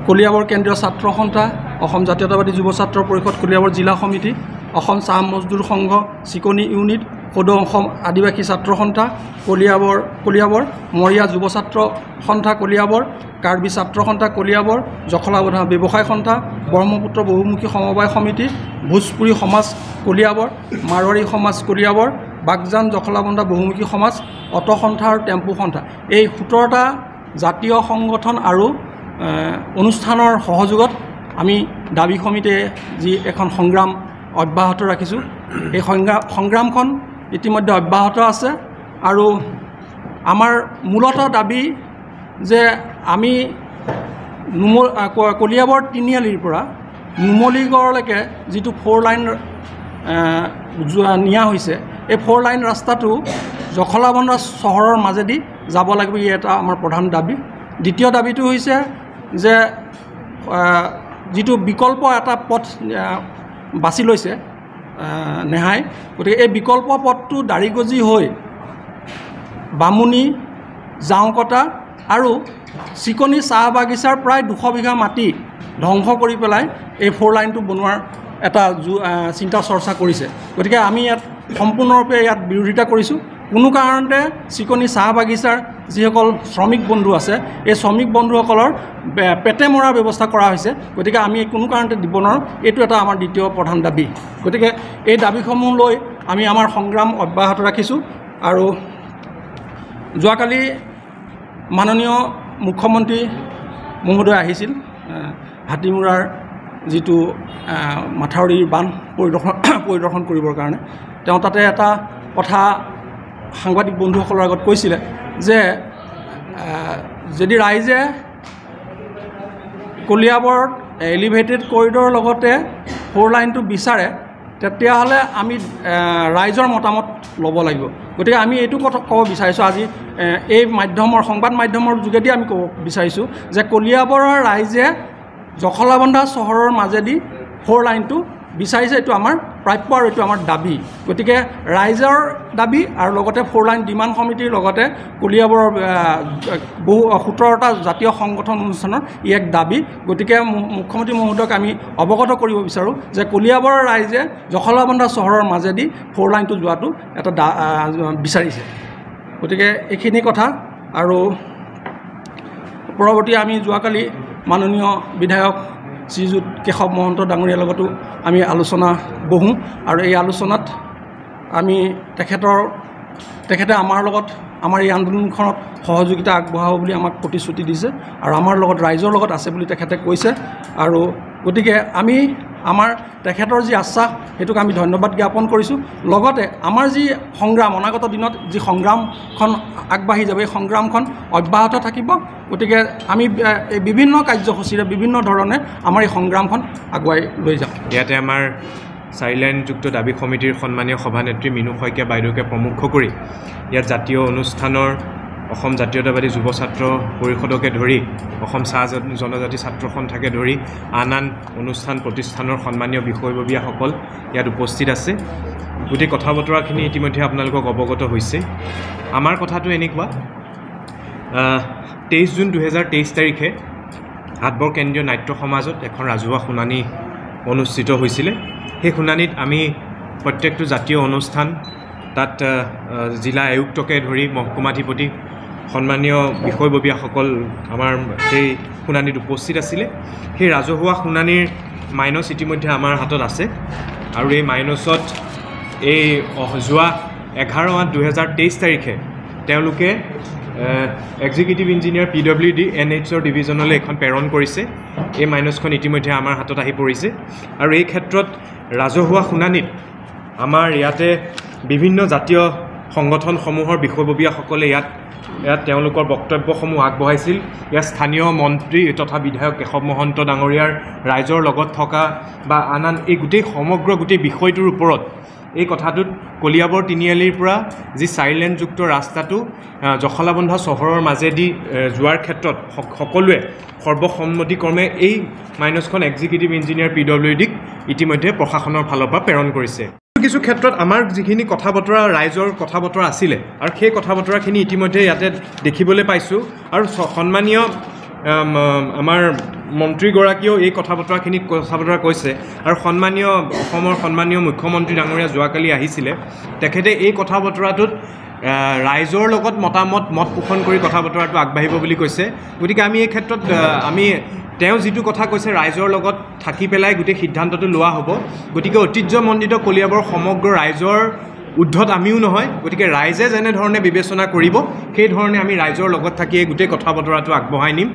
কলিয়াবৰ কেন্দ্ৰীয় ছাত্ৰ সন্থা, অসম জাতীয়তাবাদী যুৱ ছাত্ৰ পৰিষদ কলিয়াবৰ জিলা সমিতি, অসম চাহ মজদুৰ সংঘ চিকনি ইউনিট, সদৌ অসম আদিবাসী ছাত্ৰ সন্থা কলিয়াবৰ, মৰিয়া যুৱ ছাত্ৰ সন্থা কলিয়াবৰ, কাৰ্বি ছাত্ৰ সন্থা কলিয়াবৰ, জখলাবন্ধা ব্যৱসায় সন্থা, ব্ৰহ্মপুত্ৰ বহুমুখী সমবায় সমিতি, ভোজপুৰী সমাজ কলিয়াবৰ, মাৰোৱাৰী সমাজ কলিয়াবৰ, বাগজান জখলাবন্ধা বহুমুখী সমাজ, অট' সন্থা আৰু টেম্পু সন্থা, এই 17টা জাতীয় সংগঠন আৰু অনুষ্ঠানৰ সহযোগত আমি দাবী সমিতিয়ে যি এখন সংগ্ৰাম অব্যাহত ৰাখিছোঁ। এই সংগ্ৰামখন ইতিমধ্যে অব্যাহত আছে আৰু আমাৰ মূলতঃ দাবী যে আমি কলিয়াবৰ তিনিআলিৰ পৰা নুমলীগড়লৈকে যিটো 4 লাইন নিয়া হৈছে, এই 4 লাইন ৰাস্তাটো জখলাবন্ধা চহৰৰ মাজেদি যাব লাগিব, ই এটা আমাৰ প্ৰধান দাবী। দ্বিতীয় দাবীটো হৈছে যে যিটো বিকল্প এটা পথ বাছি লৈছে নেহাই, গতিকে এই বিকল্প পথটো দাৰিগজি হৈ বামুণী, জাওকটা আৰু চিকনি চাহ বাগিচাৰ প্ৰায় 200 বিঘা মাটি ধ্বংস কৰি পেলাই এই 4 লাইনটো বনোৱাৰ এটা চিন্তা চৰ্চা কৰিছে। গতিকে আমি ইয়াত সম্পূৰ্ণৰূপে ইয়াত বিৰোধিতা কৰিছোঁ। কোনো কাৰণতে চিকনি চাহ বাগিচাৰ যিসকল শ্ৰমিক বন্ধু আছে, এই শ্ৰমিক বন্ধুসকলৰ পেটে মৰাৰ ব্যৱস্থা কৰা হৈছে। গতিকে আমি কোনো কাৰণতে দিব নোৱাৰোঁ, এইটো এটা আমাৰ দ্বিতীয় প্ৰধান দাবী। গতিকে এই দাবীসমূহ লৈ আমি আমাৰ সংগ্ৰাম অব্যাহত ৰাখিছোঁ। আৰু যোৱাকালি মাননীয় মুখ্যমন্ত্ৰী মহোদয় আহিছিল হাতীমূৰাৰ যিটো মাথাউৰিৰ বান্ধ পৰিদৰ্শন কৰিবৰ কাৰণে। তেওঁ তাতে এটা কথা সাংবাদিক বন্ধুসকলৰ আগত কৈছিলে যে যদি ৰাইজে কলিয়াবৰত এলিভেটেড কৰিডৰৰ লগতে 4 লাইনটো বিচাৰে, তেতিয়াহ'লে আমি ৰাইজৰ মতামত ল'ব লাগিব। গতিকে আমি এইটো কথা ক'ব বিচাৰিছোঁ আজি এই সংবাদ মাধ্যমৰ যোগেদি আমি ক'ব বিচাৰিছোঁ যে কলিয়াবৰৰ ৰাইজে জখলাবন্ধা চহৰৰ মাজেদি 4 লাইনটো বিচাৰিছে, এইটো আমাৰ প্ৰাপ্য আৰু এইটো আমাৰ দাবী। গতিকে ৰাইজৰ দাবী আৰু লগতে 4 লাইন ডিমাণ্ড সমিতিৰ লগতে কলিয়াবৰৰ 17টা জাতীয় সংগঠন অনুষ্ঠানৰ ই এক দাবী। গতিকে মুখ্যমন্ত্ৰী মহোদয়ক আমি অৱগত কৰিব বিচাৰোঁ যে কলিয়াবৰৰ ৰাইজে জখলাবন্ধা চহৰৰ মাজেদি 4 লাইনটো যোৱাটো এটা বিচাৰিছে। গতিকে এইখিনি কথা। আৰু পৰৱৰ্তী আমি যোৱাকালি মাননীয় বিধায়ক শ্ৰীযুত কেশৱ মহন্ত ডাঙৰীয়াৰ লগতো আমি আলোচনা বহোঁ আৰু এই আলোচনাত আমি তেখেতে আমাৰ লগত আমাৰ এই আন্দোলনখনত সহযোগিতা আগবঢ়াব বুলি আমাক প্ৰতিশ্ৰুতি দিছে আৰু আমাৰ লগত ৰাইজৰ লগত আছে বুলি তেখেতে কৈছে। আৰু গতিকে আমি তেখেতৰ যি আশ্বাস সেইটোক আমি ধন্যবাদ জ্ঞাপন কৰিছোঁ। লগতে আমাৰ যি সংগ্ৰাম অনাগত দিনত যি সংগ্ৰামখন আগবাঢ়ি যাব, এই সংগ্ৰামখন অব্যাহত থাকিব। গতিকে আমি বিভিন্ন কাৰ্যসূচীৰে বিভিন্ন ধৰণে আমাৰ এই সংগ্ৰামখন আগুৱাই লৈ যাম। ইয়াতে আমাৰ 4 লাইনযুক্ত দাবী সমিতিৰ সন্মানীয় সভানেত্ৰী মিনু শইকীয়া বাইদেউকে প্ৰমুখ কৰি ইয়াত জাতীয় অনুষ্ঠানৰ অসম জাতীয়তাবাদী যুৱ ছাত্ৰ পৰিষদকে ধৰি অসম চাহ জনজাতি ছাত্ৰ সন্থাকে ধৰি আন অনুষ্ঠান প্ৰতিষ্ঠানৰ সন্মানীয় বিষয়ববীয়াসকল ইয়াত উপস্থিত আছে। গোটেই কথা বতৰাখিনি ইতিমধ্যে আপোনালোকক অৱগত হৈছে। আমাৰ কথাটো এনেকুৱা, 23 জুন 2023 তাৰিখে হাটবৰ কেন্দ্ৰীয় নাট্য সমাজত এখন ৰাজহুৱা শুনানি অনুষ্ঠিত হৈছিলে। সেই শুনানিত আমি প্ৰত্যেকটো জাতীয় অনুষ্ঠান, তাত জিলা আয়ুক্তকে ধৰি মহকুমাধিপতি সন্মানীয় বিষয়ববীয়াসকল আমাৰ সেই শুনানিত উপস্থিত আছিলে। সেই ৰাজহুৱা শুনানিৰ মাইনছ ইতিমধ্যে আমাৰ হাতত আছে আৰু এই মাইনছত এই যোৱা 11/8/2023 তাৰিখে তেওঁলোকে এক্সিকিউটিভ ইঞ্জিনিয়াৰ PWD NHৰ ডিভিজনলৈ এখন প্ৰেৰণ কৰিছে। এই মাইনছখন ইতিমধ্যে আমাৰ হাতত আহি পৰিছে আৰু এই ক্ষেত্ৰত ৰাজহুৱা শুনানিত আমাৰ ইয়াতে বিভিন্ন জাতীয় সংগঠনসমূহৰ বিষয়ববীয়াসকলে ইয়াত তেওঁলোকৰ বক্তব্যসমূহ আগবঢ়াইছিল। ইয়াত স্থানীয় মন্ত্ৰী তথা বিধায়ক কেশৱ মহন্ত ডাঙৰীয়াৰ ৰাইজৰ লগত থকা বা আন এই সমগ্ৰ বিষয়টোৰ ওপৰত এই কথাটোত কলিয়াবৰ তিনিআলিৰ পৰা যি 4 লেনযুক্ত ৰাস্তাটো জখলাবন্ধা চহৰৰ মাজেদি যোৱাৰ ক্ষেত্ৰত সকলোৱে সৰ্বসন্মতিক্ৰমে এই মাইনছখন এক্সিকিউটিভ ইঞ্জিনিয়াৰ PWDক ইতিমধ্যে প্ৰশাসনৰ ফালৰ পৰা প্ৰেৰণ কৰিছে। কিছু ক্ষেত্ৰত আমাৰ যিখিনি কথা বতৰা ৰাইজৰ কথা বতৰা আছিলে আৰু সেই কথা বতৰাখিনি ইতিমধ্যে ইয়াতে দেখিবলৈ পাইছোঁ আৰু সন্মানীয় আমাৰ মন্ত্ৰীগৰাকীয়েও এই কথা বতৰা কৈছে আৰু অসমৰ সন্মানীয় মুখ্যমন্ত্ৰী ডাঙৰীয়া যোৱাকালি আহিছিলে তেখেতে এই কথা বতৰাটোত ৰাইজৰ লগত মত পোষণ কৰি কথা বতৰাটো আগবাঢ়িব বুলি কৈছে গতিকে আমি এই ক্ষেত্ৰত তেওঁ যিটো কথা কৈছে ৰাইজৰ লগত থাকি পেলাই গোটেই সিদ্ধান্তটো লোৱা হ'ব গতিকে ঐতিহ্যমণ্ডিত কলিয়াবৰ সমগ্ৰ ৰাইজৰ উদ্ধত আমিও নহয় গতিকে ৰাইজে যেনেধৰণে বিবেচনা কৰিব সেই ধৰণে আমি ৰাইজৰ লগত থাকি এই গোটেই কথা বতৰাটো আগবঢ়াই নিম